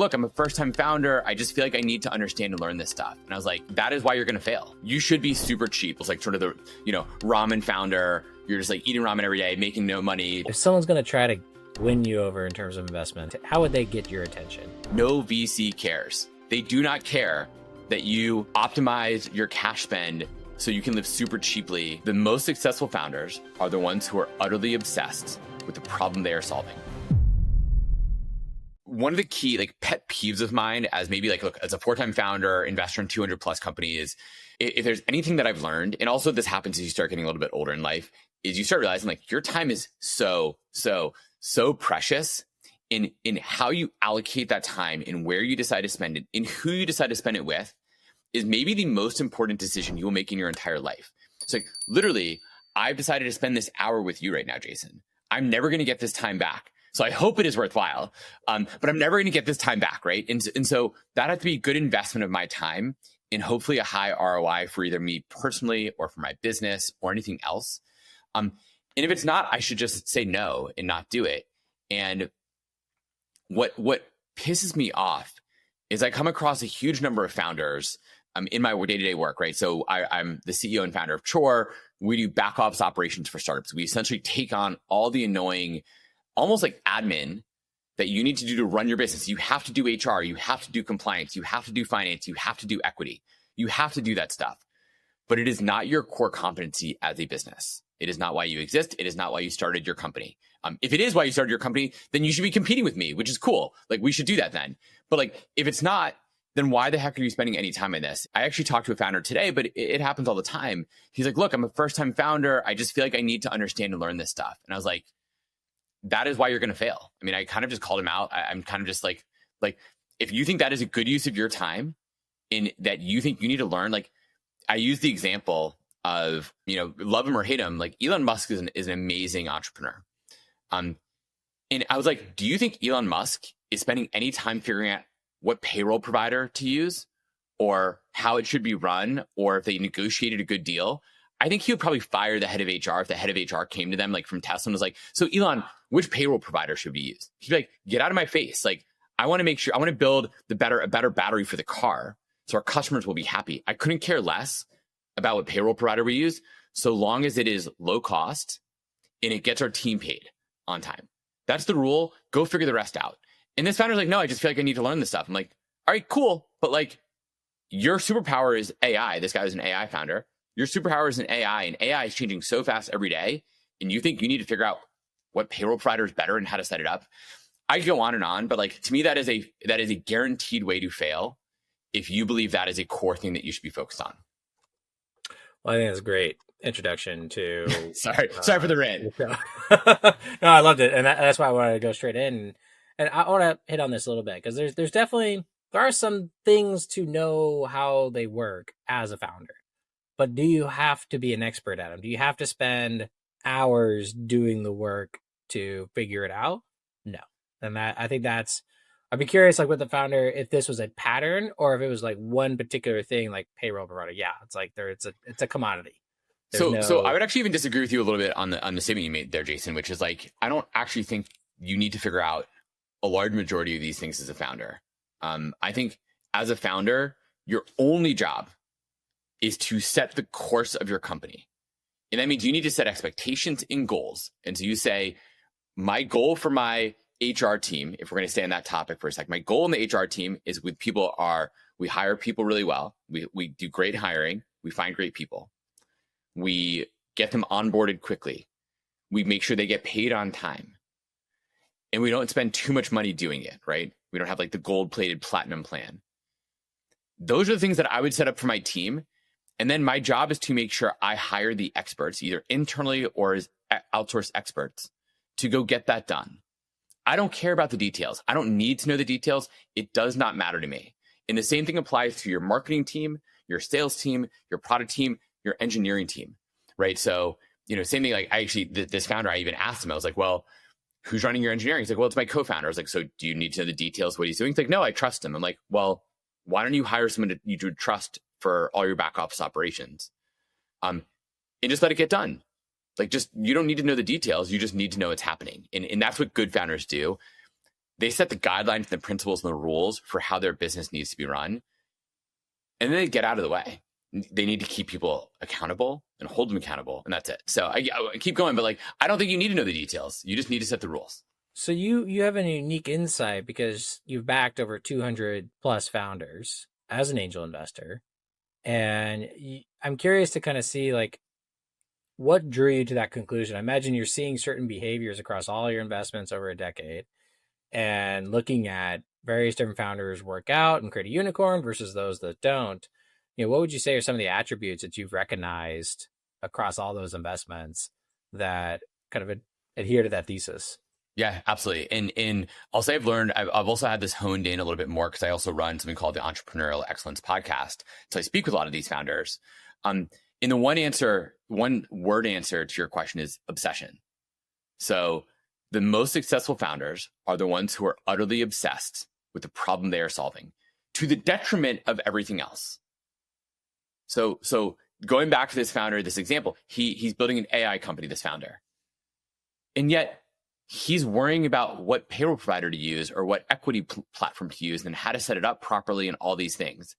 look, I'm a first-time founder. I just feel like I need to understand and learn this stuff. And I was like, that is why you're going to fail. You should be super cheap. It's like sort of the, ramen founder. You're just like eating ramen every day, making no money. If someone's going to try to win you over in terms of investment, how would they get your attention? No VC cares. They do not care that you optimize your cash spend so you can live super cheaply. The most successful founders are the ones who are utterly obsessed with the problem they are solving. One of the key pet peeves of mine as as a 4-time founder, investor in 200 plus companies, if there's anything that I've learned, and also this happens as you start getting a little bit older in life, is you start realizing your time is so precious in how you allocate that time and where you decide to spend it and who you decide to spend it with is maybe the most important decision you will make in your entire life. So literally, I've decided to spend this hour with you right now, Jason. I'm never going to get this time back. So I hope it is worthwhile, but I'm never going to get this time back, right? And so that has to be a good investment of my time and hopefully a high ROI for either me personally or for my business or anything else. And if it's not, I should just say no and not do it. And what pisses me off is I come across a huge number of founders in my day-to-day work, right? So I'm the CEO and founder of Chore. We do back office operations for startups. We essentially take on all the annoying, almost like admin that you need to do to run your business. You have to do HR, you have to do compliance, you have to do finance, you have to do equity. You have to do that stuff. But it is not your core competency as a business. It is not why you exist. It is not why you started your company. If it is why you started your company, then you should be competing with me, which is cool. We should do that then. But if it's not, then why the heck are you spending any time on this? I actually talked to a founder today, but it happens all the time. He's like, look, I'm a first-time founder. I just feel like I need to understand and learn this stuff. And I was like, that is why you're going to fail. I mean, I kind of just called him out. I'm kind of just like, if you think that is a good use of your time in that you think you need to learn, I use the example of, love him or hate him, Elon Musk is an amazing entrepreneur. And I was like, do you think Elon Musk is spending any time figuring out what payroll provider to use or how it should be run or if they negotiated a good deal? I think he would probably fire the head of HR if the head of HR came to them from Tesla and was like, so Elon, which payroll provider should we use? He'd be like, get out of my face. I want to make sure, I want to build a better battery for the car so our customers will be happy. I couldn't care less about what payroll provider we use so long as it is low cost and it gets our team paid on time. That's the rule. Go figure the rest out. And this founder's like, no, I just feel like I need to learn this stuff. I'm like, all right, cool. But your superpower is AI. This guy is an AI founder. Your superpower is an AI, and AI is changing so fast every day. And you think you need to figure out what payroll provider is better and how to set it up. I could go on and on, but to me, that is a guaranteed way to fail if you believe that is a core thing that you should be focused on. Well, I think that's a great introduction to. Sorry for the rant. No, I loved it, and that's why I wanted to go straight in. And I want to hit on this a little bit because there are some things to know how they work as a founder. But do you have to be an expert at them? Do you have to spend hours doing the work to figure it out? No. And I think I'd be curious, with the founder, if this was a pattern or if it was one particular thing, like payroll provider. Yeah, it's a commodity. So I would actually even disagree with you a little bit on the statement you made there, Jason, which is I don't actually think you need to figure out a large majority of these things as a founder. I think as a founder, your only job is to set the course of your company. And that means you need to set expectations and goals. And so you say, my goal for my HR team, if we're going to stay on that topic for a sec, my goal in the HR team is we hire people really well. We do great hiring. We find great people. We get them onboarded quickly. We make sure they get paid on time. And we don't spend too much money doing it, right? We don't have the gold-plated platinum plan. Those are the things that I would set up for my team. And then my job is to make sure I hire the experts, either internally or as outsource experts, to go get that done. I don't care about the details. I don't need to know the details. It does not matter to me. And the same thing applies to your marketing team, your sales team, your product team, your engineering team, right? So, same thing, this founder, I even asked him, I was like, well, who's running your engineering? He's like, well, it's my co-founder. I was like, so do you need to know the details of what he's doing? He's like, no, I trust him. I'm like, well, why don't you hire someone you would trust for all your back office operations? And just let it get done. You don't need to know the details. You just need to know what's happening. And that's what good founders do. They set the guidelines and the principles and the rules for how their business needs to be run. And then they get out of the way. They need to keep people accountable and hold them accountable. And that's it. So I keep going, but like, I don't think you need to know the details. You just need to set the rules. So you have a unique insight because you've backed over 200 plus founders as an angel investor. And I'm curious to kind of see like what drew you to that conclusion. I imagine you're seeing certain behaviors across all your investments over a decade and looking at various different founders work out and create a unicorn versus those that don't. What would you say are some of the attributes that you've recognized across all those investments that kind of adhere to that thesis? Yeah, absolutely. And I'll say I've also had this honed in a little bit more because I also run something called the Entrepreneurial Excellence Podcast. So I speak with a lot of these founders. In the one word answer to your question is obsession. So the most successful founders are the ones who are utterly obsessed with the problem they are solving to the detriment of everything else. So going back to this founder, this example, he's building an AI company, this founder. And yet he's worrying about what payroll provider to use or what equity platform to use and how to set it up properly and all these things.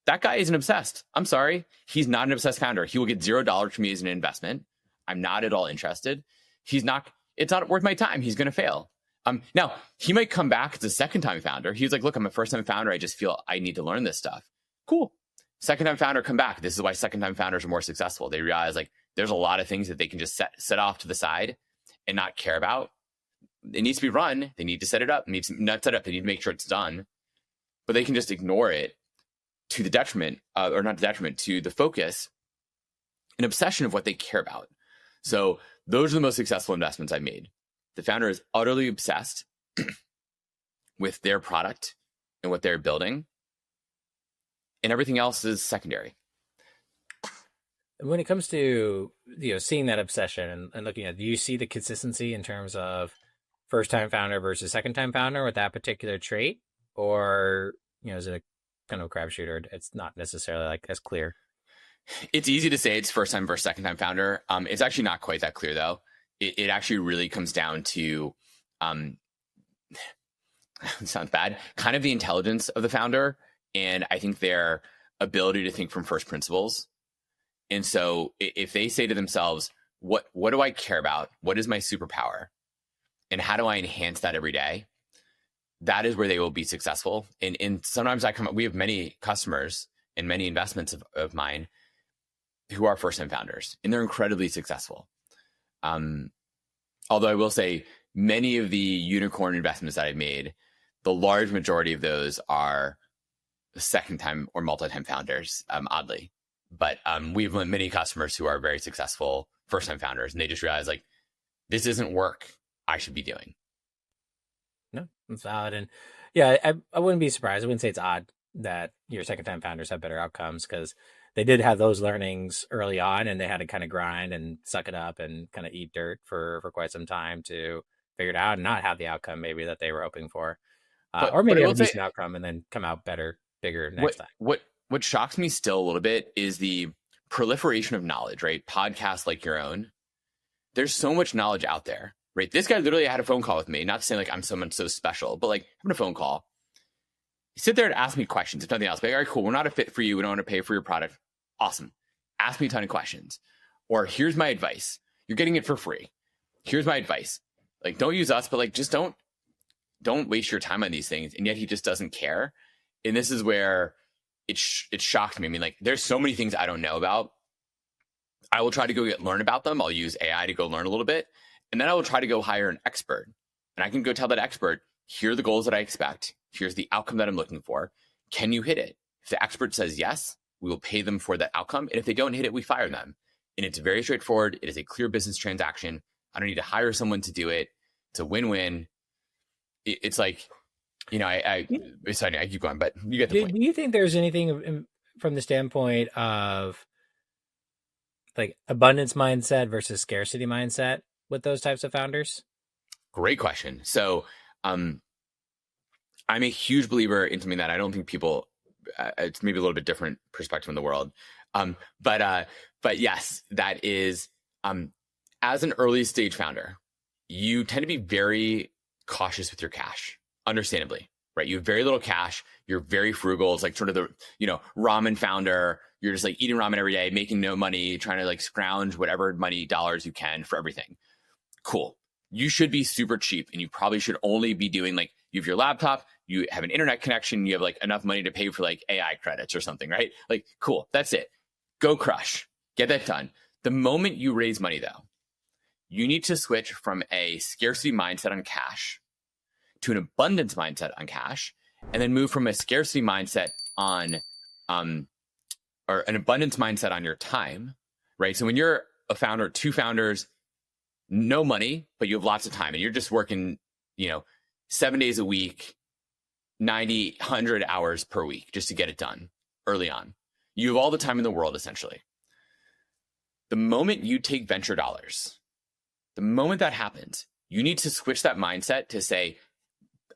That guy isn't obsessed. I'm sorry. He's not an obsessed founder. He will get $0 from me as an investment. I'm not at all interested. It's not worth my time. He's going to fail. Now, he might come back as a second-time founder. He's like, look, I'm a first-time founder. I just feel I need to learn this stuff. Cool. Second-time founder, come back. This is why second-time founders are more successful. They realize like there's a lot of things that they can just set off to the side and not care about. It needs to be run. They need to set it up. They need to make sure it's done. But they can just ignore it to the detriment, or not the detriment, to the focus and obsession of what they care about. So those are the most successful investments I've made. The founder is utterly obsessed with their product and what they're building, and everything else is secondary. When it comes to seeing that obsession and looking at, do you see the consistency in terms of first-time founder versus second-time founder with that particular trait, or is it a kind of a crapshoot, or it's not necessarily like as clear? It's easy to say it's first-time versus second-time founder. It's actually not quite that clear though. It actually really comes down to, it sounds bad, kind of the intelligence of the founder, and I think their ability to think from first principles. And so if they say to themselves, what do I care about? What is my superpower? And how do I enhance that every day? That is where they will be successful. And sometimes we have many customers and many investments of mine who are first-time founders, and they're incredibly successful. Although I will say many of the unicorn investments that I've made, the large majority of those are second-time or multi-time founders, oddly. But we have many customers who are very successful first-time founders, and they just realize like, this isn't work I should be doing. No, it's valid. And yeah, I wouldn't be surprised. I wouldn't say it's odd that your second-time founders have better outcomes, because they did have those learnings early on, and they had to kind of grind and suck it up and kind of eat dirt for quite some time to figure it out and not have the outcome maybe that they were hoping for. Or maybe have a decent outcome and then come out better, bigger next time. What shocks me still a little bit is the proliferation of knowledge, right? Podcasts like your own. There's so much knowledge out there, right? This guy literally had a phone call with me, not to say like I'm someone so special, but like having a phone call. He sit there and ask me questions, if nothing else. Like, all right, cool. We're not a fit for you. We don't want to pay for your product. Awesome. Ask me a ton of questions. Or here's my advice. You're getting it for free. Here's my advice. Like, don't use us, but like, just don't waste your time on these things. And yet he just doesn't care. And this is where it shocked me. I mean, like, there's so many things I don't know about. I will try to go learn about them. I'll use AI to go learn a little bit. And then I will try to go hire an expert. And I can go tell that expert, here are the goals that I expect. Here's the outcome that I'm looking for. Can you hit it? If the expert says yes, we will pay them for that outcome. And if they don't hit it, we fire them. And it's very straightforward. It is a clear business transaction. I don't need to hire someone to do it. It's a win-win. It's like, sorry, I keep going, but you get the point. Do you think there's anything from the standpoint of like abundance mindset versus scarcity mindset with those types of founders? Great question. So I'm a huge believer in something that I don't think people, it's maybe a little bit different perspective in the world. But yes, that is, as an early stage founder, you tend to be very cautious with your cash, understandably, right? You have very little cash. You're very frugal. It's like sort of the, ramen founder. You're just like eating ramen every day, making no money, trying to like scrounge whatever money dollars you can for everything. Cool. You should be super cheap, and you probably should only be doing like, you have your laptop, you have an internet connection, you have like enough money to pay for like AI credits or something, right? Like, cool. That's it. Go crush. Get that done. The moment you raise money though, you need to switch from a scarcity mindset on cash to an abundance mindset on cash, and then move from a scarcity mindset on, or an abundance mindset on your time, right? So when you're a founder, two founders, no money, but you have lots of time, and you're just working, 7 days a week, 90, 100 hours per week just to get it done early on. You have all the time in the world, essentially. The moment you take venture dollars, the moment that happens, you need to switch that mindset to say,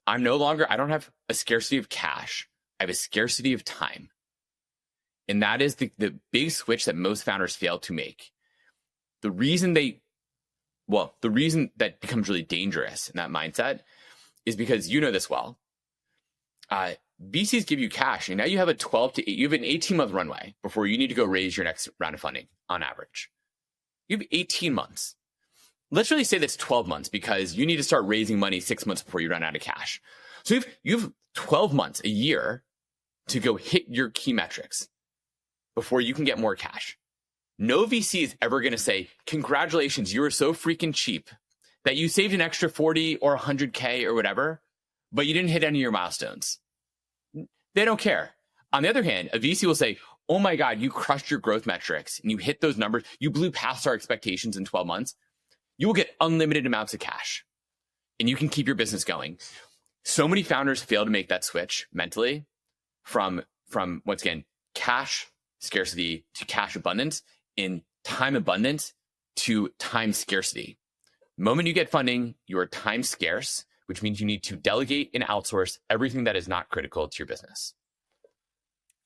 I don't have a scarcity of cash. I have a scarcity of time. And that is the big switch that most founders fail to make. The reason that becomes really dangerous in that mindset is because you know this well. VCs give you cash, and now you have an 18-month runway before you need to go raise your next round of funding on average. You have 18 months. Let's really say that's 12 months, because you need to start raising money 6 months before you run out of cash. So you have 12 months, a year, to go hit your key metrics before you can get more cash. No VC is ever going to say, congratulations, you were so freaking cheap that you saved an extra 40 or 100K or whatever, but you didn't hit any of your milestones. They don't care. On the other hand, a VC will say, oh my God, you crushed your growth metrics and you hit those numbers. You blew past our expectations in 12 months. You will get unlimited amounts of cash and you can keep your business going. So many founders fail to make that switch mentally from once again, cash scarcity to cash abundance, in time abundance to time scarcity. The moment you get funding, you are time scarce, which means you need to delegate and outsource everything that is not critical to your business.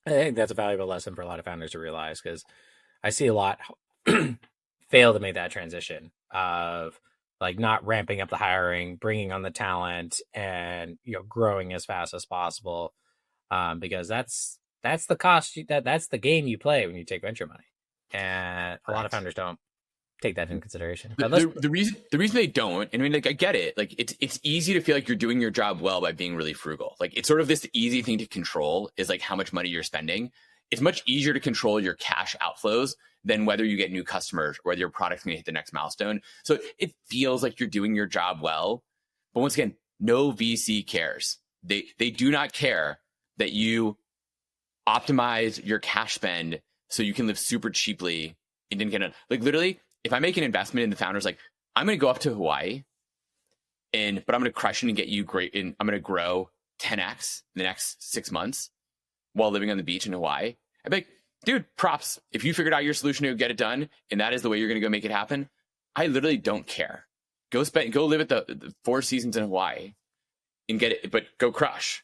I think that's a valuable lesson for a lot of founders to realize, because I see a lot fail to make that transition of like not ramping up the hiring, bringing on the talent, and growing as fast as possible, because that's the cost. That's the game you play when you take venture money, and a lot of founders don't take that into consideration. The reason they don't, and I mean, like, I get it. Like, it's easy to feel like you're doing your job well by being really frugal. Like, it's sort of this easy thing to control, is like how much money you're spending. It's much easier to control your cash outflows than whether you get new customers or whether your product's going to hit the next milestone. So it feels like you're doing your job well, but once again, no VC cares. They do not care that you optimize your cash spend so you can live super cheaply and didn't get it. Like, literally, if I make an investment in the founders, like, I'm going to go up to Hawaii but I'm going to crush it and get you great. And I'm going to grow 10x in the next 6 months while living on the beach in Hawaii. I'd be like, dude, props. If you figured out your solution to get it done, and that is the way you're going to go make it happen, I literally don't care. Go live at the Four Seasons in Hawaii and get it, but go crush.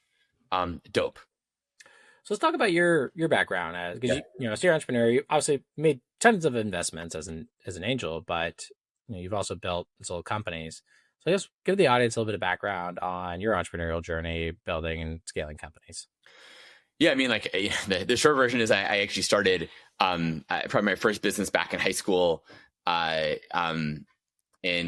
Dope. So let's talk about your background, because so you're an entrepreneur. You obviously made tons of investments as an angel, but you've also built and sold companies. So I guess give the audience a little bit of background on your entrepreneurial journey, building and scaling companies. Yeah, I mean, like, the short version is I actually started probably my first business back in high school, and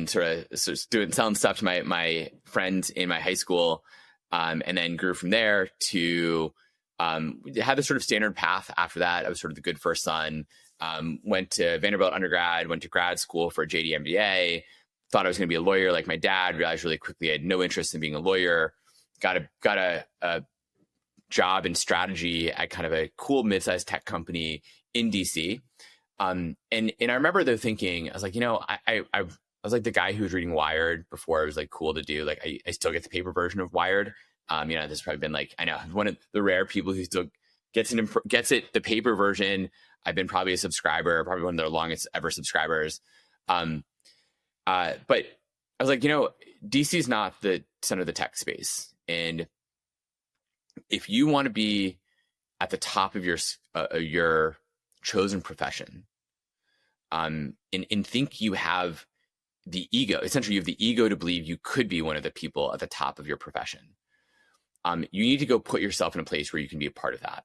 sort of selling stuff to my friends in my high school, and then grew from there to had this sort of standard path after that. I was sort of the good first son. Went to Vanderbilt undergrad, went to grad school for a JD MBA, thought I was going to be a lawyer like my dad, realized really quickly I had no interest in being a lawyer, got a job in strategy at kind of a cool mid-sized tech company in DC. And I remember though thinking, I was like, I was like the guy who was reading Wired before it was like cool to do. Like, I still get the paper version of Wired. There's probably been like, I know, one of the rare people who still gets it, the paper version. I've been probably a subscriber, probably one of their longest ever subscribers. But I was like, DC is not the center of the tech space. And if you want to be at the top of your chosen profession, and think you have the ego. Essentially, you have the ego to believe you could be one of the people at the top of your profession. You need to go put yourself in a place where you can be a part of that.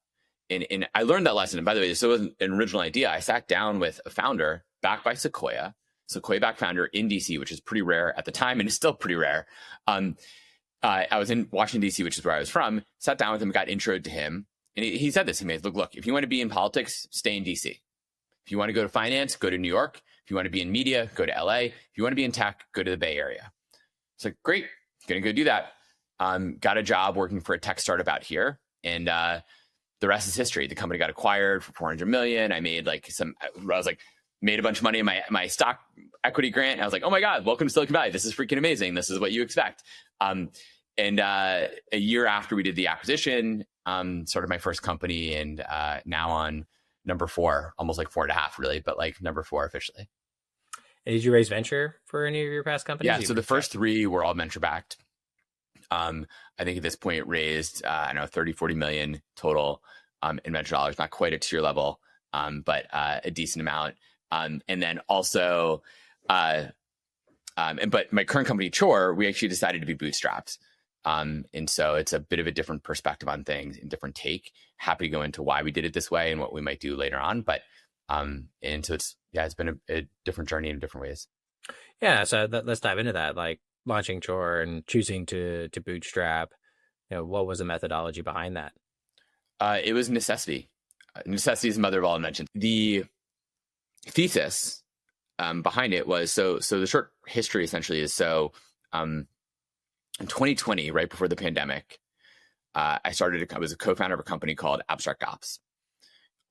And I learned that lesson. And by the way, this wasn't an original idea. I sat down with a founder backed by Sequoia backed founder in DC, which is pretty rare at the time and is still pretty rare. I was in Washington, DC, which is where I was from, sat down with him, got introed to him. And he said this, he made, look, if you want to be in politics, stay in DC. If you want to go to finance, go to New York. If you want to be in media, go to LA. If you want to be in tech, go to the Bay Area. It's like, great, going to go do that. Got a job working for a tech startup out here. And the rest is history. The company got acquired for $400 million. I made made a bunch of money in my stock equity grant. I was like, oh my God, welcome to Silicon Valley. This is freaking amazing. This is what you expect. And a year after we did the acquisition, started my first company, and now on number 4, almost like 4.5 really, but like number 4 officially. And did you raise venture for any of your past companies? Yeah, so the first 3 were all venture backed. I think at this point raised, 30, 40 million total in venture dollars, not quite at tier level, but a decent amount. And then also, but my current company, Chore, we actually decided to be bootstrapped. And so it's a bit of a different perspective on things and different take. Happy to go into why we did it this way and what we might do later on. But, and so it's been a different journey in different ways. Yeah. So let's dive into that. Like launching Chore and choosing to bootstrap, what was the methodology behind that? It was necessity. Necessity is the mother of all invention. The thesis behind it was, so the short history essentially is, in 2020, right before the pandemic, I was a co-founder of a company called Abstract Ops.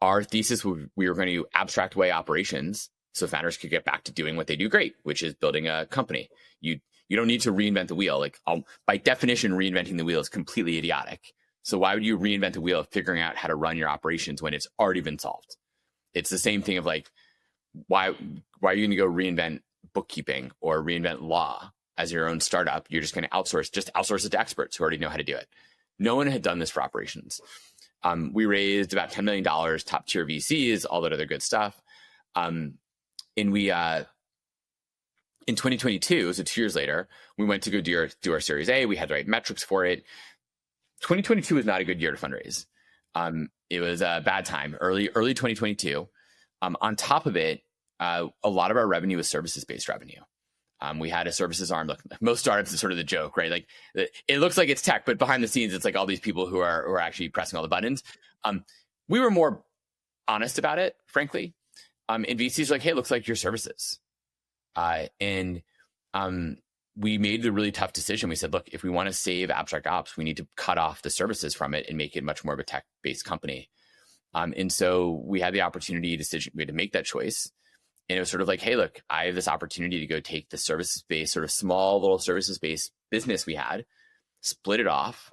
Our thesis was we were going to abstract away operations so founders could get back to doing what they do great, which is building a company. You don't need to reinvent the wheel. Like by definition, reinventing the wheel is completely idiotic. So why would you reinvent the wheel of figuring out how to run your operations when it's already been solved? It's the same thing of like, why are you going to go reinvent bookkeeping or reinvent law as your own startup? You're just going to outsource it to experts who already know how to do it. No one had done this for operations. We raised about $10 million, top tier VCs, all that other good stuff. And we, in 2022, so 2 years later, we went to go do our Series A. We had the right metrics for it. 2022 was not a good year to fundraise. It was a bad time, early 2022. On top of it, a lot of our revenue was services-based revenue. We had a services arm. Look, most startups is sort of the joke, right? Like it looks like it's tech, but behind the scenes, it's like all these people who are actually pressing all the buttons. We were more honest about it, frankly. And VCs were like, hey, it looks like your services. And we made the really tough decision. We said, look, if we want to save Abstract Ops, we need to cut off the services from it and make it much more of a tech-based company. And so we had the opportunity we had to make that choice. And it was sort of like, hey, look, I have this opportunity to go take the services-based, sort of small little services-based business we had, split it off,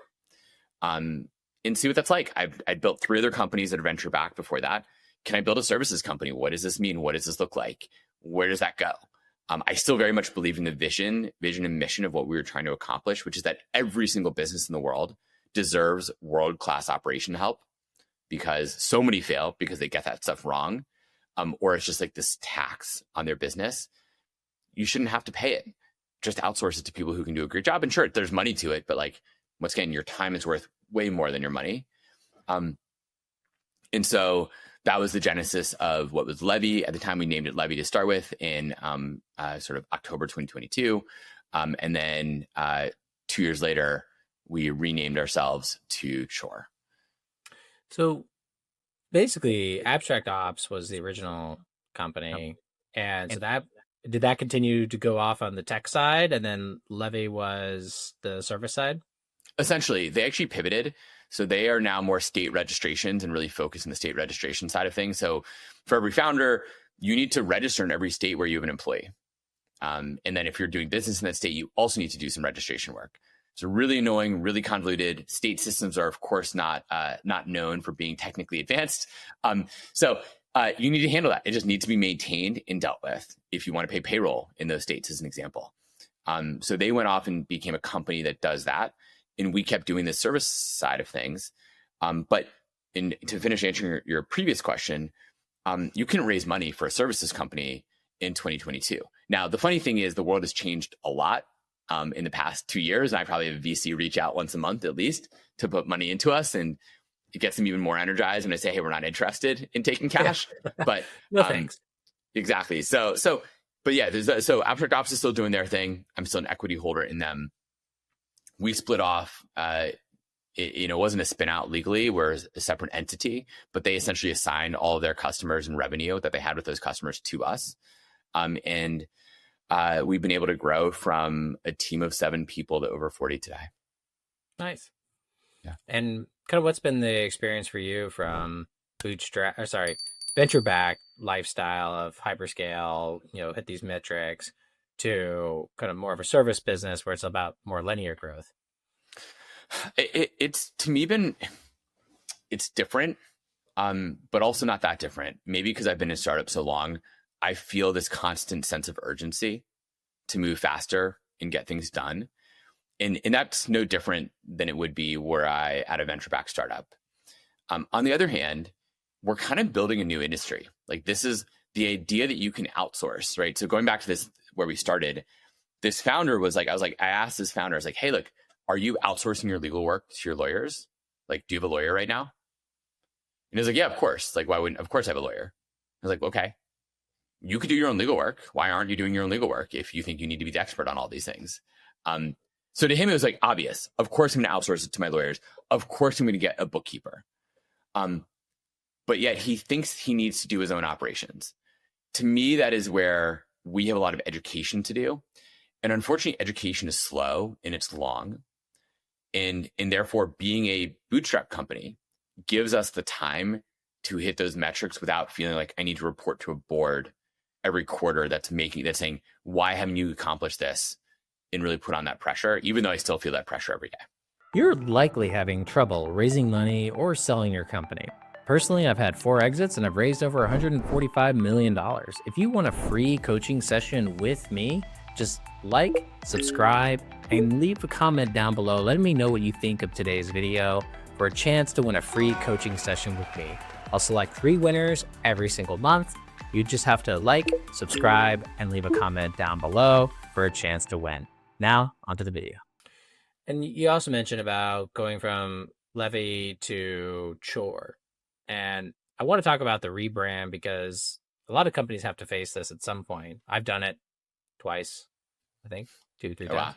and see what that's like. I'd built 3 other companies that are venture backed before that. Can I build a services company? What does this mean? What does this look like? Where does that go? I still very much believe in the vision and mission of what we were trying to accomplish, which is that every single business in the world deserves world-class operation help, because so many fail because they get that stuff wrong. Or it's just like this tax on their business. You shouldn't have to pay it. Just outsource it to people who can do a great job. And sure, there's money to it, but like, once again, your time is worth way more than your money. And so that was the genesis of what was Levy. At the time, we named it Levy to start with in sort of October 2022. And then 2 years later, we renamed ourselves to Chore. So basically, Abstract Ops was the original company. And so did that continue to go off on the tech side, and then Levy was the service side? Essentially, they actually pivoted. So they are now more state registrations and really focused on the state registration side of things. So for every founder, you need to register in every state where you have an employee. And then if you're doing business in that state, you also need to do some registration work. So really annoying, really convoluted. State systems are, of course, not known for being technically advanced. So you need to handle that. It just needs to be maintained and dealt with if you want to pay payroll in those states, as an example. So they went off and became a company that does that. And we kept doing the service side of things. But to finish answering your previous question, you can raise money for a services company in 2022. Now, the funny thing is the world has changed a lot in the past 2 years. And I probably have a VC reach out once a month at least to put money into us, and it gets them even more energized when I say, hey, we're not interested in taking cash. But no thanks. Exactly. But yeah, so Abstract Ops is still doing their thing. I'm still an equity holder in them. We split off. It wasn't a spin out legally. We're a separate entity, but they essentially assigned all of their customers and revenue that they had with those customers to us. And we've been able to grow from a team of 7 people to over 40 today. Nice. Yeah. And kind of what's been the experience for you from venture-backed lifestyle of hyperscale, hit these metrics, to kind of more of a service business where it's about more linear growth? It's to me it's different, but also not that different. Maybe because I've been in startups so long, I feel this constant sense of urgency to move faster and get things done. And that's no different than it would be were I at a venture-backed startup. On the other hand, we're kind of building a new industry. Like, this is the idea that you can outsource, right? So going back to this, where we started, this founder was like, I asked this founder, I was like, hey, look, are you outsourcing your legal work to your lawyers? Like, do you have a lawyer right now? And he was like, yeah, of course. Like, why wouldn't, of course I have a lawyer. I was like, okay, you could do your own legal work. Why aren't you doing your own legal work if you think you need to be the expert on all these things? So to him, it was like obvious. Of course, I'm going to outsource it to my lawyers. Of course, I'm going to get a bookkeeper. But yet he thinks he needs to do his own operations. To me, that is where we have a lot of education to do. And unfortunately, education is slow and it's long. And therefore, being a bootstrap company gives us the time to hit those metrics without feeling like I need to report to a board every quarter that's saying, why haven't you accomplished this? And really put on that pressure, even though I still feel that pressure every day. You're likely having trouble raising money or selling your company. Personally, I've had 4 exits and I've raised over $145 million. If you want a free coaching session with me, just like, subscribe, and leave a comment down below letting me know what you think of today's video for a chance to win a free coaching session with me. I'll select 3 winners every single month. You just have to like, subscribe, and leave a comment down below for a chance to win. Now, onto the video. And you also mentioned about going from Levy to Chore. And I want to talk about the rebrand because a lot of companies have to face this at some point. I've done it twice, I think, 2, 3 times.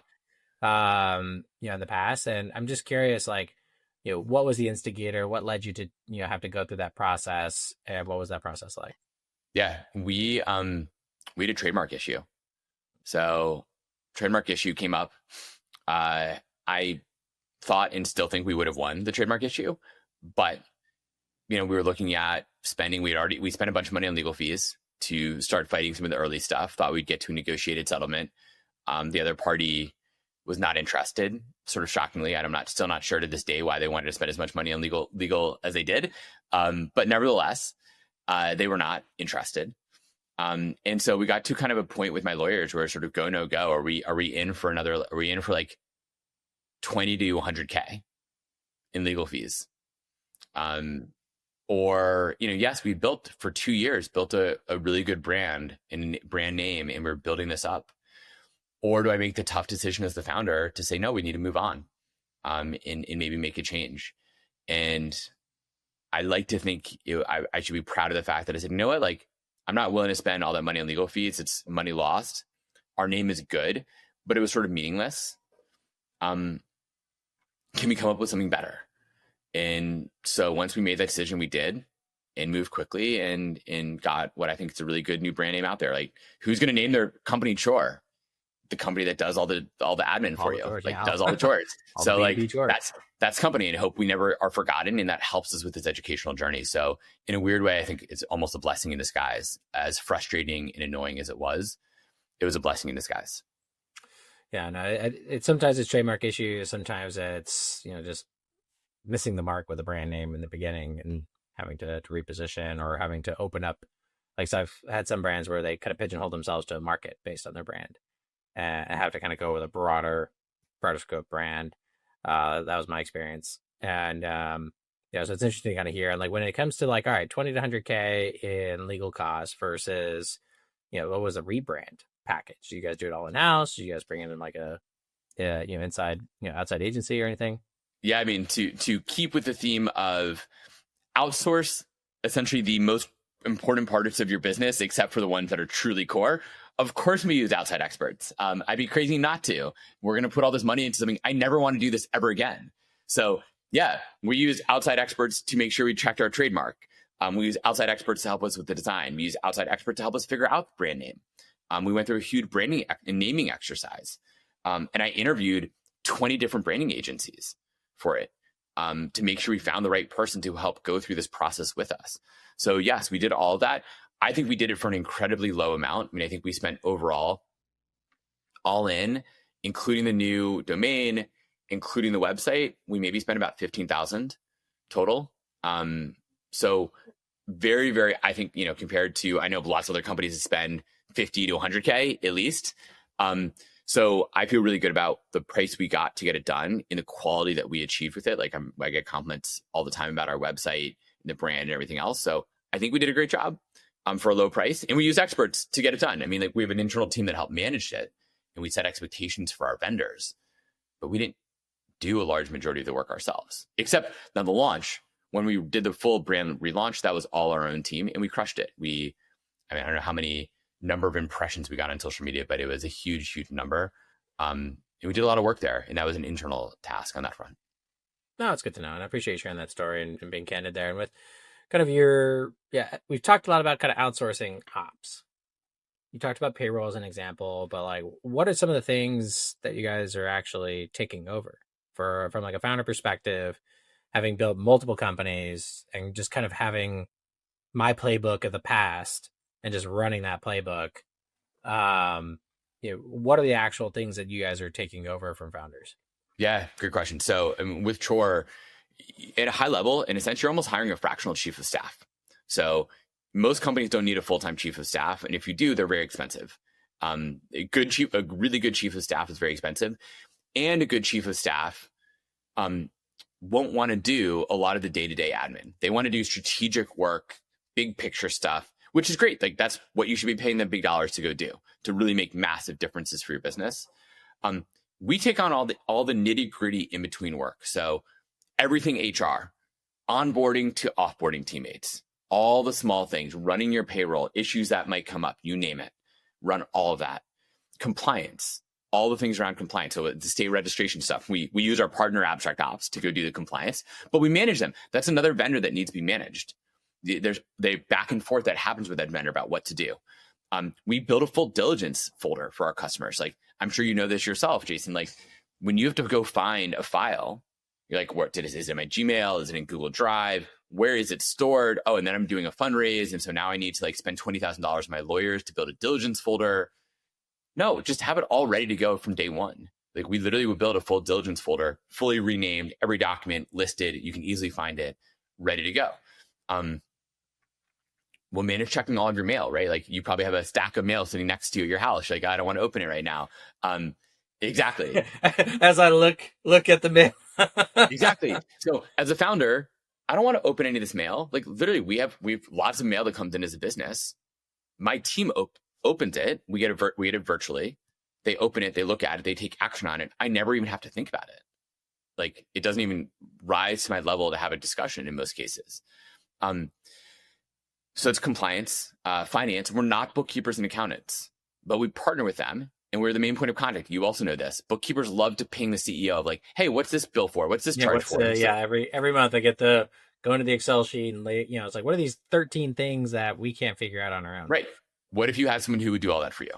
Wow. In the past. And I'm just curious, like, what was the instigator? What led you to, have to go through that process? And what was that process like? Yeah, we had a trademark issue. So trademark issue came up. I thought and still think we would have won the trademark issue, but we were looking at spending. We spent a bunch of money on legal fees to start fighting some of the early stuff. Thought we'd get to a negotiated settlement. The other party was not interested. Sort of shockingly, I'm still not sure to this day why they wanted to spend as much money on legal as they did. But nevertheless, they were not interested. And so we got to kind of a point with my lawyers where sort of go, no go. Are we in for like 20 to 100K in legal fees? Or, yes, we built for 2 years, built a really good brand and brand name, and we're building this up. Or do I make the tough decision as the founder to say, no, we need to move on, and maybe make a change? And I like to think I should be proud of the fact that I said, you know what, like, I'm not willing to spend all that money on legal fees. It's money lost. Our name is good, but it was sort of meaningless. Can we come up with something better? And so once we made that decision, we did, and moved quickly and got what I think is a really good new brand name out there. Like, who's going to name their company Chore? The company that does all the admin for you, chores, does all the chores. So like chores. That's company, and I hope we never are forgotten, and that helps us with this educational journey. So in a weird way, I think it's almost a blessing in disguise. As frustrating and annoying as it was a blessing in disguise. Yeah, no, it sometimes it's trademark issues. Sometimes it's just missing the mark with a brand name in the beginning and having to reposition or having to open up. Like, so I've had some brands where they kind of pigeonhole themselves to a market based on their brand. And have to kind of go with a broader scope brand. That was my experience. And so it's interesting to kind of hear. And like, when it comes to like, all right, 20 to 100K in legal costs versus what was a rebrand package? Do you guys do it all in house? Do you guys bring in like a inside outside agency or anything? Yeah, I mean, to keep with the theme of outsource essentially the most important parts of your business, except for the ones that are truly core. Of course, we use outside experts. I'd be crazy not to. We're going to put all this money into something. I never want to do this ever again. So yeah, we use outside experts to make sure we checked our trademark. We use outside experts to help us with the design. We use outside experts to help us figure out the brand name. We went through a huge branding and naming exercise. And I interviewed 20 different branding agencies for it to make sure we found the right person to help go through this process with us. So yes, we did all of that. I think we did it for an incredibly low amount. I mean, I think we spent overall all in, including the new domain, including the website, we maybe spent about 15,000 total. So very, very, I think, compared to, I know lots of other companies spend 50 to 100K at least. So I feel really good about the price we got to get it done and the quality that we achieved with it. Like I get compliments all the time about our website, the brand and everything else. So I think we did a great job for a low price, and we use experts to get it done. I mean, like we have an internal team that helped manage it, and we set expectations for our vendors, but we didn't do a large majority of the work ourselves, except on the launch. When we did the full brand relaunch, that was all our own team, and we crushed it. I don't know how many number of impressions we got on social media, but it was a huge, huge number. And we did a lot of work there, and that was an internal task on that front. No, it's good to know. And I appreciate you sharing that story and being candid there. And with kind of we've talked a lot about kind of outsourcing ops. You talked about payroll as an example, but like, what are some of the things that you guys are actually taking over from like a founder perspective, having built multiple companies and just kind of having my playbook of the past and just running that playbook? What are the actual things that you guys are taking over from founders? Yeah, good question. So with Chore, at a high level, in a sense, you're almost hiring a fractional chief of staff. So most companies don't need a full-time chief of staff. And if you do, they're very expensive. A really good chief of staff is very expensive. And a good chief of staff won't want to do a lot of the day-to-day admin. They want to do strategic work, big picture stuff, which is great. Like that's what you should be paying them big dollars to go do, to really make massive differences for your business. We take on all the nitty-gritty in-between work. So everything HR, onboarding to offboarding teammates, all the small things, running your payroll, issues that might come up, you name it, run all of that. Compliance, all the things around compliance. So the state registration stuff, we use our partner Abstract Ops to go do the compliance, but we manage them. That's another vendor that needs to be managed. There's back and forth that happens with that vendor about what to do. We build a full diligence folder for our customers. Like, I'm sure you know this yourself, Jason. Like when you have to go find a file, you're like, is it in my Gmail? Is it in Google Drive? Where is it stored? Oh, and then I'm doing a fundraise. And so now I need to like spend $20,000 on my lawyers to build a diligence folder. No, just have it all ready to go from day one. Like we literally would build a full diligence folder, fully renamed, every document listed. You can easily find it, ready to go. We'll manage checking all of your mail, right? Like you probably have a stack of mail sitting next to you at your house. You're like, I don't want to open it right now. Exactly. As I look at the mail. Exactly. So as a founder, I don't want to open any of this mail. Like literally we have lots of mail that comes in as a business. My team opens it. We get it virtually. They open it, they look at it, they take action on it. I never even have to think about it. Like it doesn't even rise to my level to have a discussion in most cases. So it's compliance, finance. We're not bookkeepers and accountants, but we partner with them and we're the main point of contact. You also know this. Bookkeepers love to ping the CEO of like, hey, what's this bill for? What's this charge for? Every month I get to go into the Excel sheet and it's like, what are these 13 things that we can't figure out on our own? Right. What if you had someone who would do all that for you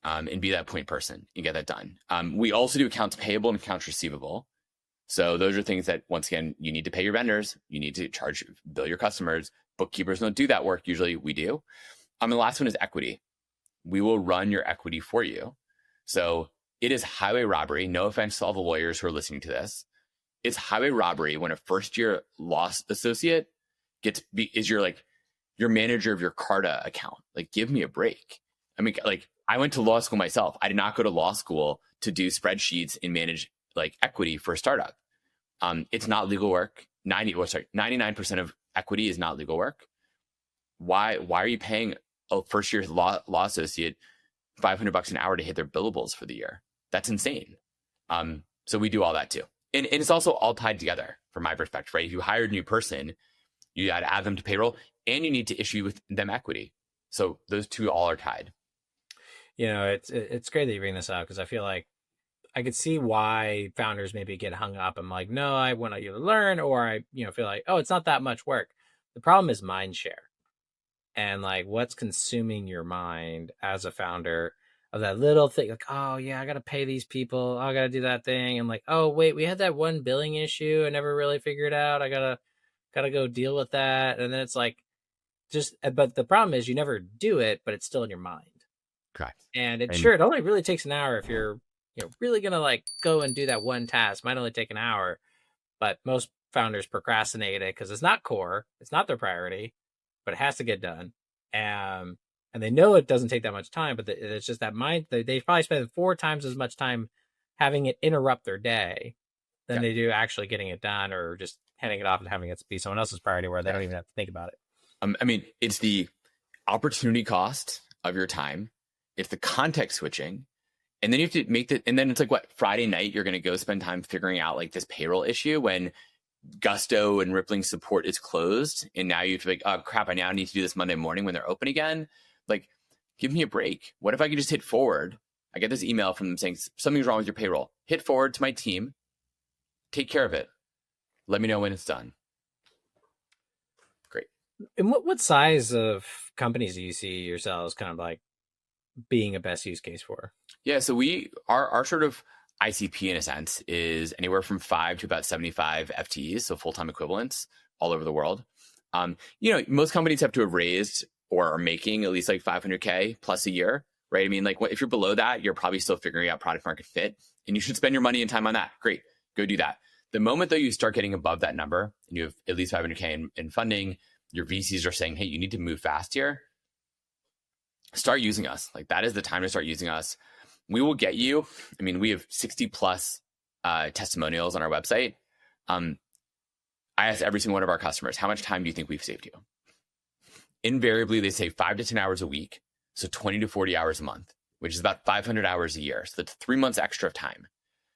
and be that point person and get that done? We also do accounts payable and accounts receivable. So those are things that, once again, you need to pay your vendors. You need to bill your customers. Bookkeepers don't do that work. Usually we do. And the last one is equity. We will run your equity for you. So it is highway robbery. No offense to all the lawyers who are listening to this. It's highway robbery when a first-year law associate is your manager of your Carta account. Like, give me a break. I mean, like, I went to law school myself. I did not go to law school to do spreadsheets and manage like equity for a startup. It's not legal work. 99% of equity is not legal work. Why are you paying a first year law associate $500 an hour to hit their billables for the year. That's insane. So we do all that too. And it's also all tied together from my perspective, right? If you hire a new person, you got to add them to payroll and you need to issue with them equity. So those two all are tied. It's great that you bring this up, because I feel like I could see why founders maybe get hung up. I'm like, no, I want to either learn, or I, feel like, oh, it's not that much work. The problem is mind share, and like what's consuming your mind as a founder of that little thing. Like, oh yeah, I got to pay these people. Oh, I got to do that thing. And like, oh wait, we had that one billing issue. I never really figured out. I gotta go deal with that. And then it's like, but the problem is you never do it, but it's still in your mind. Correct. And it only really takes an hour if you're really gonna like go and do that one task. Might only take an hour, but most founders procrastinate it because it's not core, it's not their priority, but it has to get done. And they know it doesn't take that much time, but it's just that mind. They probably spend 4 times as much time having it interrupt their day than they do actually getting it done, or just handing it off and having it be someone else's priority where they don't even have to think about it. I mean, it's the opportunity cost of your time. It's the context switching. And then you have to make and then it's like, what, Friday night, you're going to go spend time figuring out like this payroll issue when Gusto and Rippling support is closed. And now you have to be like, oh crap, I now need to do this Monday morning when they're open again. Like, give me a break. What if I could just hit forward? I get this email from them saying something's wrong with your payroll. Hit forward to my team. Take care of it. Let me know when it's done. Great. And what size of companies do you see yourselves kind of like being a best use case for? Yeah, so our sort of ICP in a sense is anywhere from 5 to about 75 FTEs, so full-time equivalents all over the world. Most companies have to have raised or are making at least like 500K plus a year, right? I mean, like if you're below that, you're probably still figuring out product market fit, and you should spend your money and time on that. Great, go do that. The moment though you start getting above that number and you have at least 500K in funding, your VCs are saying, hey, you need to move fast here. Start using us. Like that is the time to start using us. We will get you. I mean, we have 60 plus testimonials on our website. I asked every single one of our customers, how much time do you think we've saved you? Invariably, they save 5 to 10 hours a week. So 20 to 40 hours a month, which is about 500 hours a year. So that's 3 months extra of time.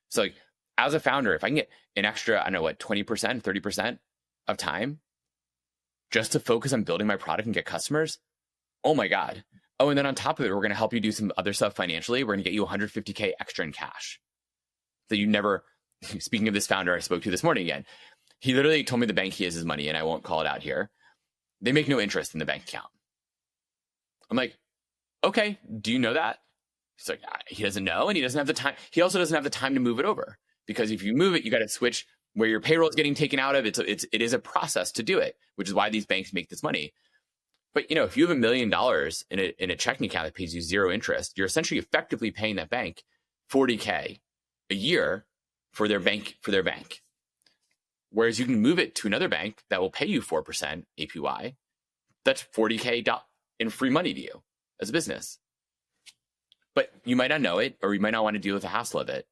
So like as a founder, if I can get an extra, 20%, 30% of time just to focus on building my product and get customers, oh my God. Oh, and then on top of it, we're going to help you do some other stuff financially. We're going to get you 150K extra in cash that you never, speaking of this founder I spoke to this morning again, he literally told me the bank he has his money, and I won't call it out here. They make no interest in the bank account. I'm like, okay, do you know that? He's like, he doesn't know, and he doesn't have the time. He also doesn't have the time to move it over, because if you move it, you got to switch where your payroll is getting taken out of. It is a process to do it, which is why these banks make this money. But if you have $1 million in a checking account that pays you 0 interest, you're essentially effectively paying that bank $40K a year for their bank. Whereas you can move it to another bank that will pay you 4% APY. That's $40K in free money to you as a business. But you might not know it, or you might not want to deal with the hassle of it.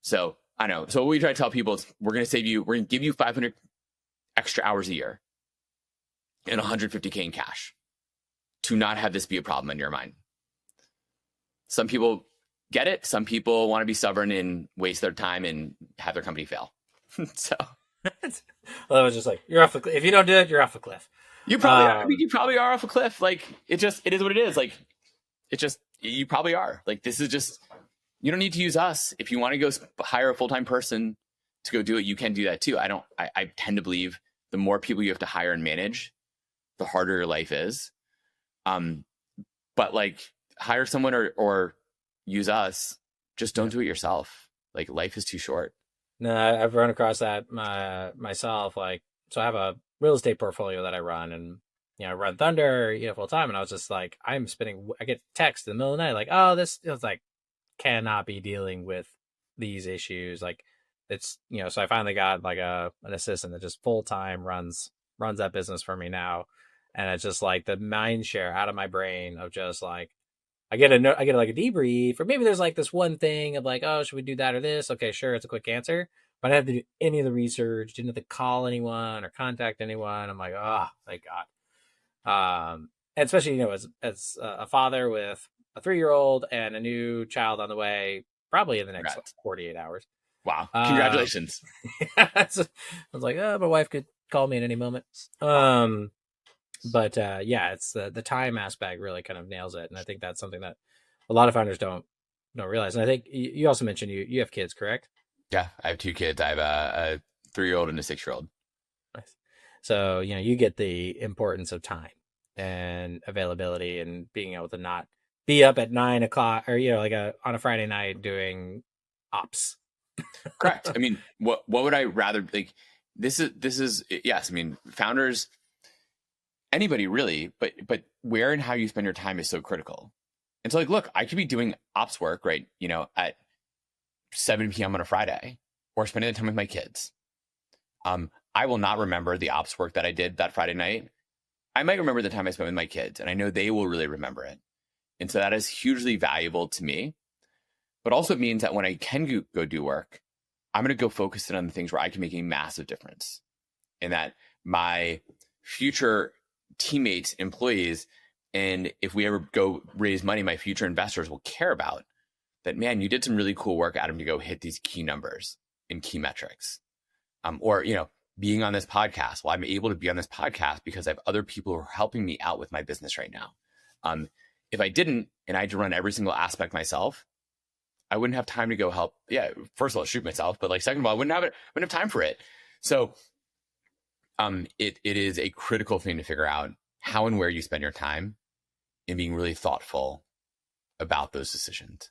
So I know. So what we try to tell people is we're going to give you 500 extra hours a year and 150K in cash to not have this be a problem in your mind. Some people get it. Some people want to be stubborn and waste their time and have their company fail. So, well, I was just like, you're off the cliff. If you don't do it, you're off the cliff. You probably are. I mean, you probably are off a cliff. Like it is what it is. Like you probably are. Like this is just, you don't need to use us. If you want to go hire a full-time person to go do it, you can do that too. I tend to believe the more people you have to hire and manage, the harder your life is. But like hire someone or use us. Just don't do it yourself. Like life is too short. No, I've run across that myself. Like, so I have a real estate portfolio that I run, and I run Thunder, full time. And I was just like, I get text in the middle of the night, like, oh, it's like cannot be dealing with these issues. Like it's, so I finally got like an assistant that just full time runs that business for me now. And it's just like the mind share out of my brain of just like, I get like a debrief, or maybe there's like this one thing of like, oh, should we do that or this? Okay, sure. It's a quick answer, but I didn't have to do any of the research, didn't have to call anyone or contact anyone. I'm like, oh, thank God. and especially, as a father with a 3-year-old and a new child on the way, probably in the next Congrats. 48 hours. Wow. Congratulations. So I was like, oh, my wife could call me at any moment. But yeah, it's the time aspect really kind of nails it, and I think that's something that a lot of founders don't realize. And I think you also mentioned you have kids, correct? Yeah, I have 2 kids. I have a 3-year-old and a 6-year-old. Nice. So you get the importance of time and availability, and being able to not be up at 9 o'clock or like on a Friday night doing ops. Correct. I mean, what would I rather like? This is yes. I mean, founders, anybody really, but where and how you spend your time is so critical. And so, like, look, I could be doing ops work, right? At 7 p.m. on a Friday, or spending the time with my kids. I will not remember the ops work that I did that Friday night. I might remember the time I spent with my kids, and I know they will really remember it. And so that is hugely valuable to me. But also it means that when I can go do work, I'm going to go focus in on the things where I can make a massive difference, and that my future teammates, employees, and if we ever go raise money, my future investors will care about that. Man, you did some really cool work, Adam, to go hit these key numbers and key metrics. Or being on this podcast. Well, I'm able to be on this podcast because I have other people who are helping me out with my business right now. If I didn't, and I had to run every single aspect myself, I wouldn't have time to go help. Yeah, first of all, shoot myself, but like second of all, I wouldn't have time for it. So, it is a critical thing to figure out how and where you spend your time, and being really thoughtful about those decisions.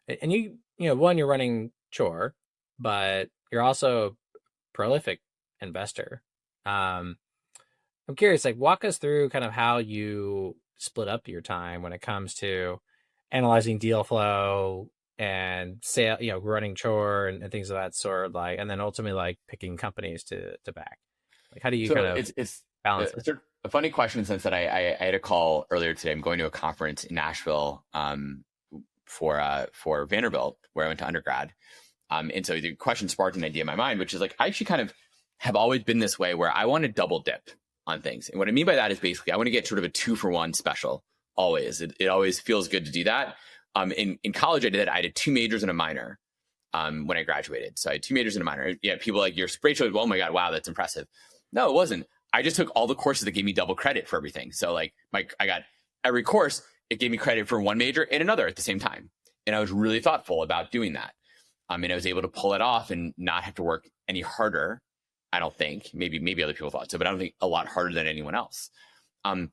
And you're running Chore, but you're also a prolific investor. I'm curious, like, walk us through kind of how you split up your time when it comes to analyzing deal flow and sale, running Chore and things of that sort, like, and then ultimately like picking companies to back. Like, how do you It's balance it's this? a funny question, in the sense that I had a call earlier today. I'm going to a conference in Nashville for Vanderbilt, where I went to undergrad. And so the question sparked an idea in my mind, which is like, I actually kind of have always been this way, where I want to double dip on things. And what I mean by that is basically I want to get sort of a 2-for-1 special. Always. It always feels good to do that. In college, I did that. I did 2 majors and a minor when I graduated. So I had 2 majors and a minor. Yeah, people like your spray shows, well, oh my God, wow, that's impressive. No, it wasn't. I just took all the courses that gave me double credit for everything. So like I got every course, it gave me credit for one major and another at the same time. And I was really thoughtful about doing that. And I was able to pull it off and not have to work any harder. I don't think. Maybe other people thought so, but I don't think a lot harder than anyone else. And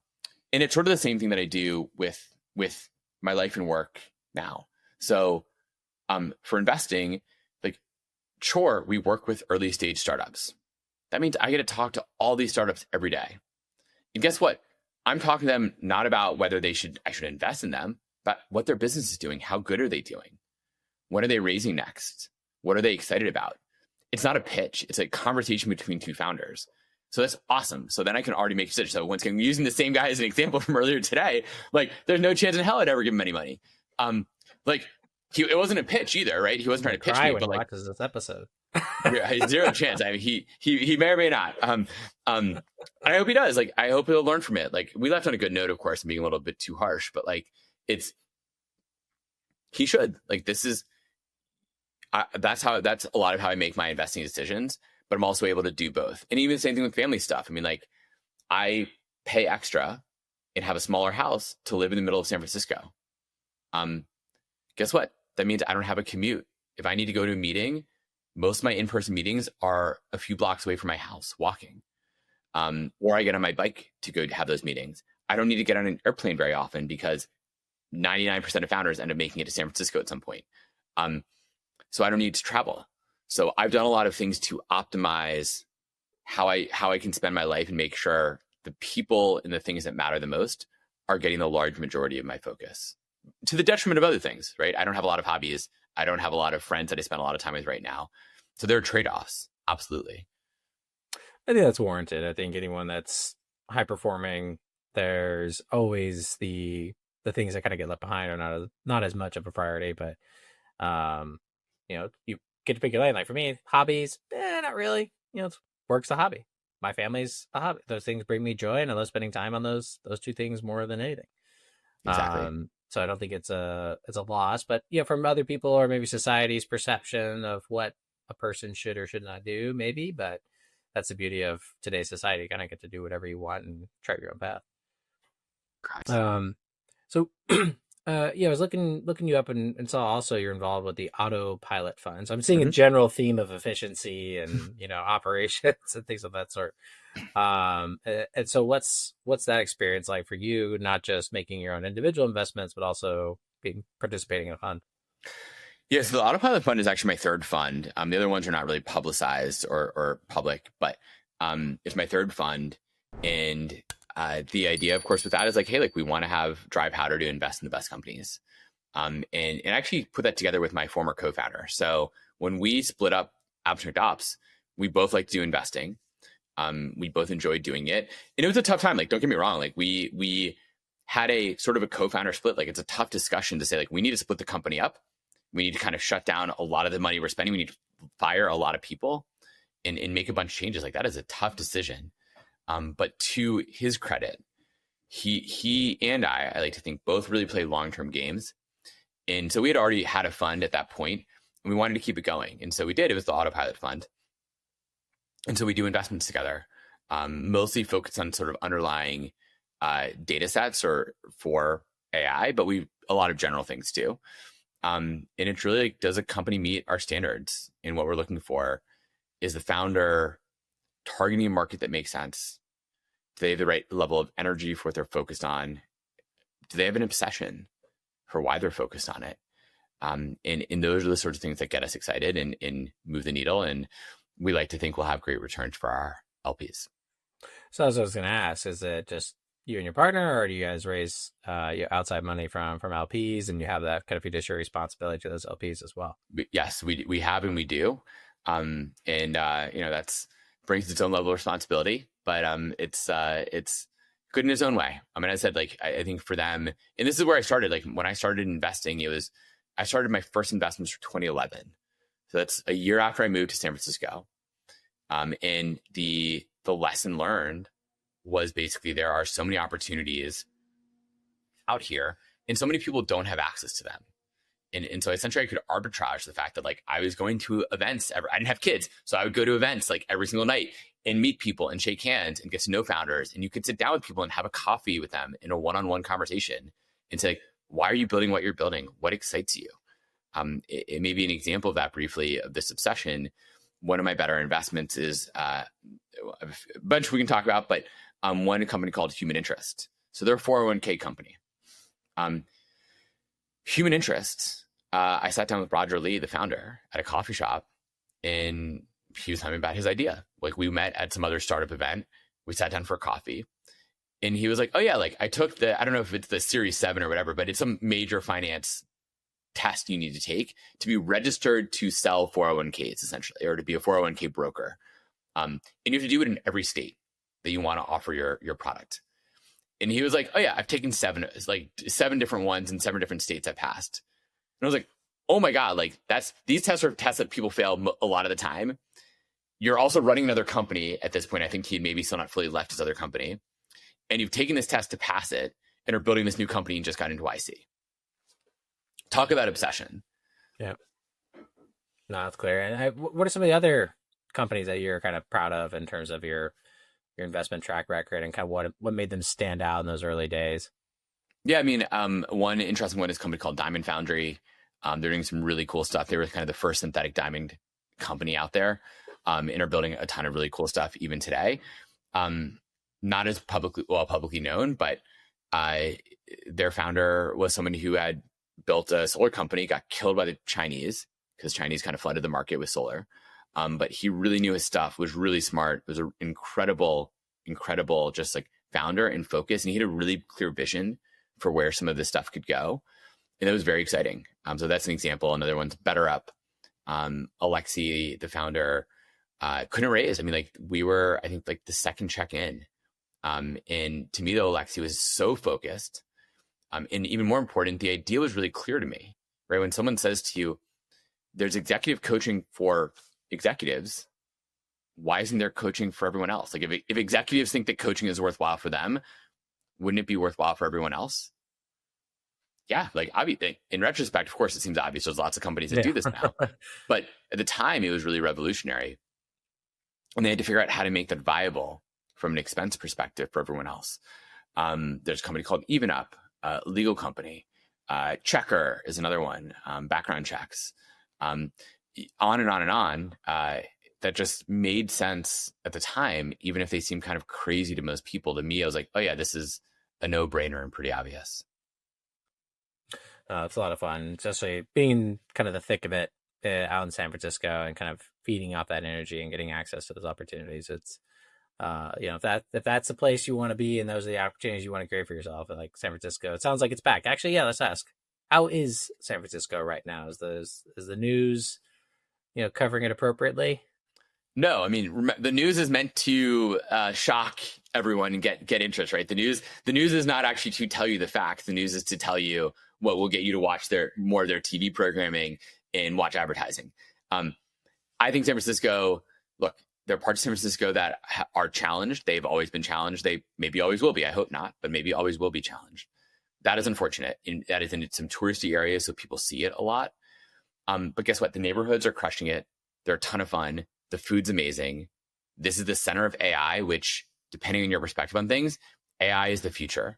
it's sort of the same thing that I do with my life and work now. So for investing, like Chore, we work with early stage startups. That means I get to talk to all these startups every day. And guess what? I'm talking to them not about whether I should invest in them, but what their business is doing. How good are they doing? What are they raising next? What are they excited about? It's not a pitch. It's a conversation between 2 founders. So that's awesome. So then I can already make decisions. So once again, using the same guy as an example from earlier today, like there's no chance in hell I'd ever give him any money. It wasn't a pitch either, right? He wasn't trying to pitch me, but like watches this episode. Zero chance. I mean, he may or may not. I hope he does. Like, I hope he'll learn from it. Like, we left on a good note, of course, and being a little bit too harsh, but like, he should. Like, that's a lot of how I make my investing decisions. But I'm also able to do both. And even the same thing with family stuff. I mean, like, I pay extra and have a smaller house to live in the middle of San Francisco. Guess what? That means I don't have a commute. If I need to go to a meeting, most of my in-person meetings are a few blocks away from my house, walking. Or I get on my bike to go have those meetings. I don't need to get on an airplane very often because 99% of founders end up making it to San Francisco at some point. So I don't need to travel. So I've done a lot of things to optimize how I can spend my life and make sure the people and the things that matter the most are getting the large majority of my focus, to the detriment of other things, right? I don't have a lot of hobbies. I don't have a lot of friends that I spend a lot of time with right now. So there are trade-offs. Absolutely. I think that's warranted. I think anyone that's high performing, there's always the things that kind of get left behind are not as much of a priority, but you get to pick your lane. Like for me, hobbies, not really. Work's a hobby. my family's a hobby. Those things bring me joy, and I love spending time on those two things more than anything. Exactly. So I don't think it's a loss, but from other people or maybe society's perception of what a person should or should not do, maybe. But that's the beauty of today's society. You kind of get to do whatever you want and chart your own path. So I was looking you up and saw also you're involved with the autopilot fund. So I'm seeing a general theme of efficiency and operations and things of that sort. And so what's that experience like for you? Not just making your own individual investments, but also participating in a fund. Yeah, so the autopilot fund is actually my third fund. The other ones are not really publicized or public, but it's my third fund. And the idea, of course, with that is like, hey, like we want to have dry powder to invest in the best companies. And actually put that together with my former co-founder. So when we split up Abstract Ops, we both like to do investing. We both enjoyed doing it. And it was a tough time. Like, don't get me wrong. Like we had a sort of a co-founder split. Like it's a tough discussion to say, like, we need to split the company up. We need to kind of shut down a lot of the money we're spending. We need to fire a lot of people and make a bunch of changes. Like that is a tough decision. But to his credit, he and I like to think both really play long-term games. And so we had already had a fund at that point and we wanted to keep it going. And so we did. It was the autopilot fund. And so we do investments together, mostly focused on sort of underlying data sets or for AI, but a lot of general things too. And it's really like, does a company meet our standards? And what we're looking for is the founder targeting a market that makes sense. Do they have the right level of energy for what they're focused on? Do they have an obsession for why they're focused on it? And those are the sorts of things that get us excited and move the needle. And we like to think we'll have great returns for our LPs. So as I was going to ask, is it just you and your partner, or do you guys raise outside money from LPs and you have that kind of fiduciary responsibility to those LPs as well? Yes, we have and we do. That's brings its own level of responsibility, but it's good in its own way. I mean, I said, like, I think for them, and this is where I started, like when I started investing, I started my first investments for 2011. So that's a year after I moved to San Francisco. And the lesson learned was basically there are so many opportunities out here and so many people don't have access to them. And so essentially I could arbitrage the fact that like I was going to events. I didn't have kids. So I would go to events like every single night and meet people and shake hands and get to know founders. And you could sit down with people and have a coffee with them in a one-on-one conversation and say, why are you building what you're building? What excites you? It may be an example of that briefly of this obsession. One of my better investments is a bunch we can talk about, but one company called Human Interest. So they're a 401k company. Human Interest, I sat down with Roger Lee, the founder, at a coffee shop, and he was telling me about his idea. Like we met at some other startup event. We sat down for coffee, and he was like, "Oh yeah, like I took I don't know if it's the Series 7 or whatever, but it's some major finance test you need to take to be registered to sell 401ks essentially, or to be a 401k broker. And you have to do it in every state that you want to offer your product." And he was like, "Oh yeah, I've taken 7 different ones in 7 different states I passed." And I was like, "Oh my God, like these tests are tests that people fail a lot of the time. You're also running another company at this point." I think he'd maybe still not fully left his other company. "And you've taken this test to pass it and are building this new company and just got into YC." Talk about obsession. Yeah. No, that's clear. And what are some of the other companies that you're kind of proud of in terms of your investment track record and kind of what made them stand out in those early days? Yeah, I mean, one interesting one is a company called Diamond Foundry. They're doing some really cool stuff. They were kind of the first synthetic diamond company out there, and are building a ton of really cool stuff even today. Not as publicly known, but their founder was somebody who had built a solar company, got killed by the Chinese because Chinese kind of flooded the market with solar. But he really knew his stuff, was really smart, was an incredible, just like founder and focus. And he had a really clear vision for where some of this stuff could go. And it was very exciting. So that's an example. Another one's BetterUp. Alexi, the founder, couldn't raise. I mean, like we were, I think like the second check in. And to me though, Alexi was so focused. And even more important, the idea was really clear to me, right? When someone says to you, there's executive coaching for executives, why isn't there coaching for everyone else? Like if executives think that coaching is worthwhile for them, wouldn't it be worthwhile for everyone else? Yeah, like in retrospect, of course, it seems obvious. There's lots of companies that do this now. But at the time, it was really revolutionary. And they had to figure out how to make that viable from an expense perspective for everyone else. There's a company called Even Up, a legal company. Checker is another one, background checks. On and on and on. That just made sense at the time, even if they seemed kind of crazy to most people. To me, I was like, oh yeah, this is a no-brainer and pretty obvious. It's a lot of fun, especially being in kind of the thick of it out in San Francisco and kind of feeding off that energy and getting access to those opportunities. It's, if that's the place you want to be and those are the opportunities you want to create for yourself, like San Francisco, it sounds like it's back. Actually, yeah, let's ask, how is San Francisco right now? Is the news, covering it appropriately? No, I mean, the news is meant to shock everyone and get interest, right? The news is not actually to tell you the facts. The news is to tell you what will get you to watch more of their TV programming and watch advertising. I think San Francisco, look, there are parts of San Francisco that are challenged. They've always been challenged. They maybe always will be. I hope not, but maybe always will be challenged. That is unfortunate. That is in some touristy areas, so people see it a lot. But guess what? The neighborhoods are crushing it. They're a ton of fun. The food's amazing. This is the center of AI, which, depending on your perspective on things, AI is the future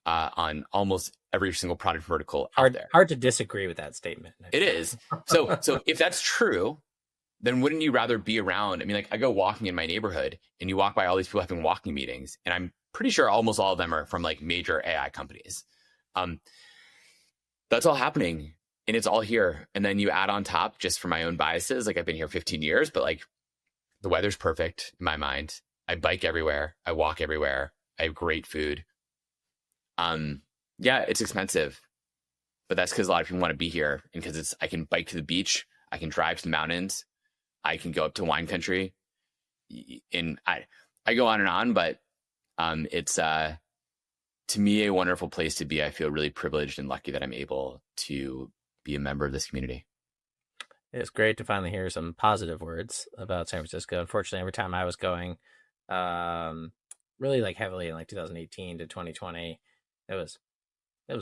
on almost every single product vertical out there. Hard to disagree with that statement. It is. So if that's true, then wouldn't you rather be around? I mean, like I go walking in my neighborhood and you walk by all these people having walking meetings, and I'm pretty sure almost all of them are from like major AI companies. That's all happening. And it's all here. And then you add on top, just for my own biases, like I've been here 15 years, but like the weather's perfect in my mind. I bike everywhere. I walk everywhere. I have great food. Yeah, it's expensive, but that's because a lot of people want to be here, and because I can bike to the beach. I can drive to the mountains. I can go up to wine country, and I go on, but it's to me a wonderful place to be. I feel really privileged and lucky that I'm able to be a member of this community. It's great to finally hear some positive words about San Francisco. Unfortunately, every time I was going, really like heavily in like 2018 to 2020, it was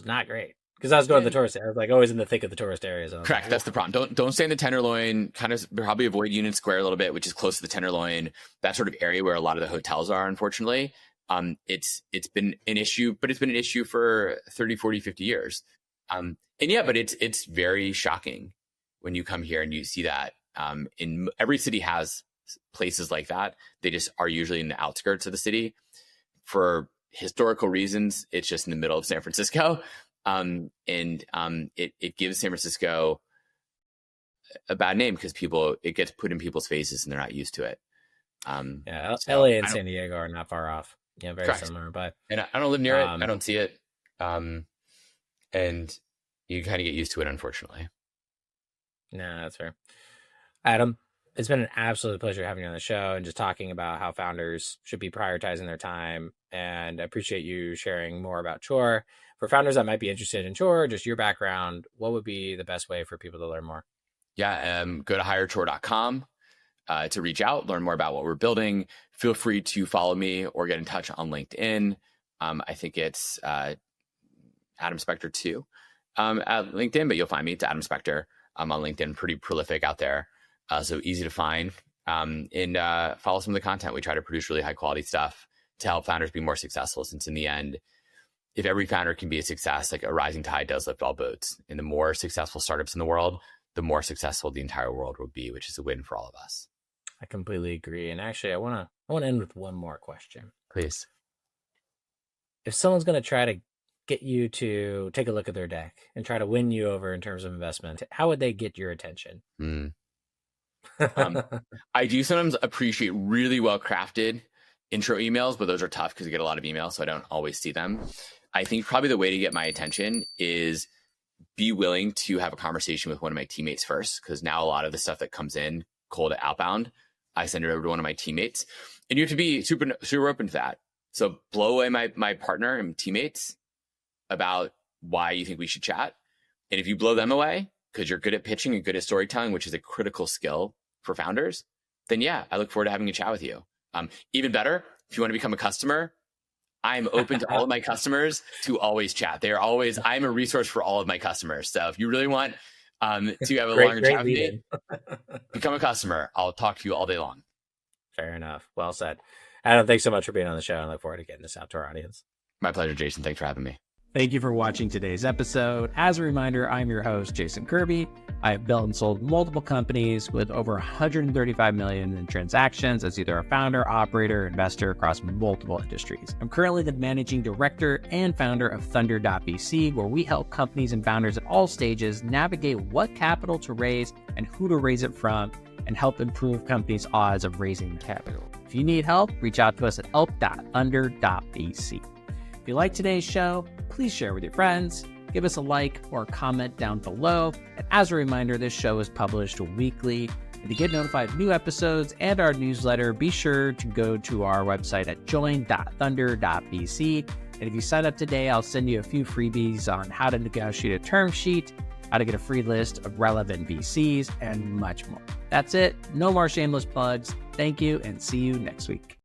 not great because I was going to the tourist. I was like always in the thick of the tourist areas. Correct. That's the problem. Don't stay in the Tenderloin. Kind of probably avoid Union Square a little bit, which is close to the Tenderloin. That sort of area where a lot of the hotels are, unfortunately. It's been an issue, but it's been an issue for 30, 40, 50 years. And yeah, but it's very shocking when you come here and you see that. In every city has places like that. They just are usually in the outskirts of the city. For historical reasons, it's just in the middle of San Francisco. It gives San Francisco a bad name because it gets put in people's faces and they're not used to it. LA and San Diego are not far off. Yeah, very correct. Similar. But I don't live near it. I don't see it. And you kind of get used to it, unfortunately. No, that's fair. Adam, it's been an absolute pleasure having you on the show and just talking about how founders should be prioritizing their time. And I appreciate you sharing more about Chore. For founders that might be interested in Chore, just your background, what would be the best way for people to learn more? Yeah, go to hirechore.com to reach out, learn more about what we're building. Feel free to follow me or get in touch on LinkedIn. I think it's Adam Spector too at LinkedIn, but you'll find me. It's Adam Spector. I'm on LinkedIn, pretty prolific out there. So easy to find. And follow some of the content. We try to produce really high quality stuff to help founders be more successful, since in the end, if every founder can be a success, like a rising tide does lift all boats. And the more successful startups in the world, the more successful the entire world will be, which is a win for all of us. I completely agree. And actually, I want to end with one more question. Please. If someone's going to try to get you to take a look at their deck and try to win you over in terms of investment, how would they get your attention? I do sometimes appreciate really well crafted intro emails, but those are tough because I get a lot of emails, so I don't always see them. I think probably the way to get my attention is be willing to have a conversation with one of my teammates first, because now a lot of the stuff that comes in cold outbound, I send it over to one of my teammates, and you have to be super open to that. So blow away my partner and teammates about why you think we should chat. And if you blow them away because you're good at pitching and good at storytelling, which is a critical skill for founders, then yeah, I look forward to having a chat with you. Even better, if you want to become a customer, I'm open to all of my customers to always chat. I'm a resource for all of my customers. So if you really want to have a longer chat with me, become a customer. I'll talk to you all day long. Fair enough. Well said. Adam, thanks so much for being on the show. I look forward to getting this out to our audience. My pleasure, Jason. Thanks for having me. Thank you for watching today's episode. As a reminder, I'm your host, Jason Kirby. I have built and sold multiple companies with over 135 million in transactions as either a founder, operator, investor across multiple industries. I'm currently the managing director and founder of Thunder.vc, where we help companies and founders at all stages navigate what capital to raise and who to raise it from, and help improve companies' odds of raising capital. If you need help, reach out to us at help.thunder.vc. If you like today's show, please share with your friends, give us a like or a comment down below. And as a reminder, this show is published weekly. And to get notified of new episodes and our newsletter, be sure to go to our website at join.thunder.vc. And if you sign up today, I'll send you a few freebies on how to negotiate a term sheet, how to get a free list of relevant VCs, and much more. That's it. No more shameless plugs. Thank you, and see you next week.